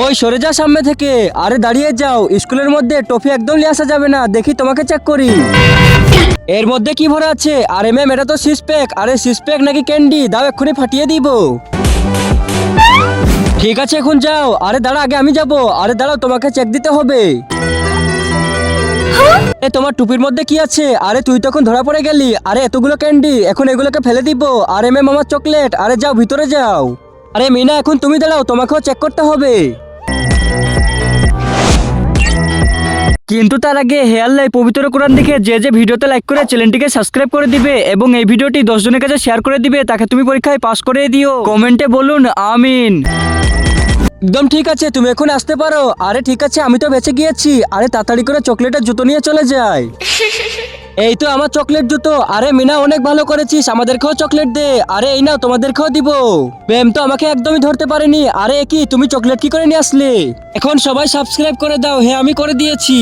ওই সরে যা সামনে থেকে। আরে দাঁড়িয়ে যাও, স্কুলের মধ্যে টফি একদম নিয়ে আসা যাবে না। দেখি তোমাকে চেক করি। এর মধ্যে কি ভরা আছে? আরে ম্যাম এটা তো সিক্স প্যাক। আরে সিক্স প্যাক নাকি ক্যান্ডি? দাও এক্ষুনি ফাটিয়ে দিব। ঠিক আছে এখন যাও। আরে দাঁড়া, আগে আমি যাব। আরে দাঁড়াও, তোমাকে চেক দিতে হবে। এ তোমার টুপির মধ্যে কি আছে? আরে তুই তখন ধরা পড়ে গেলি। আরে এতগুলো ক্যান্ডি, এখন এগুলোকে ফেলে দিব। আরে ম্যাম আমার চকলেট। আরে যাও ভিতরে যাও। আরে মিনা এখন তুমি দাঁড়াও, তোমাকেও চেক করতে হবে। কিন্তু তার আগে হেয়ার লাই পবিত্র কোরআন দেখে যে ভিডিওতে লাইক করে চ্যানেলটিকে সাবস্ক্রাইব করে দিবে এবং এই ভিডিওটি 10 জনের কাছে শেয়ার করে দিবে, তাকে তুমি পরীক্ষায় পাস করে দিও। কমেন্টে বলুন আমিন। একদম ঠিক আছে, তুমি এখন আসতে পারো। আরে ঠিক আছে, আমি তো বেঁচে গিয়েছি। আরে তাড়াতাড়ি করে চকলেটের জুতো নিয়ে চলে যাই। এই তো আমার চকলেট জুতো। আরে মিনা অনেক ভালো করেছিস, আমাদেরকেও চকলেট দে। আরে এই নাও, তোমাদেরকেও দিব। ম্যাম তো আমাকে একদমই ধরতে পারেনি। আরে কি তুমি চকলেট কি করে নিয়ে আসলে? এখন সবাই সাবস্ক্রাইব করে দাও। হ্যাঁ আমি করে দিয়েছি।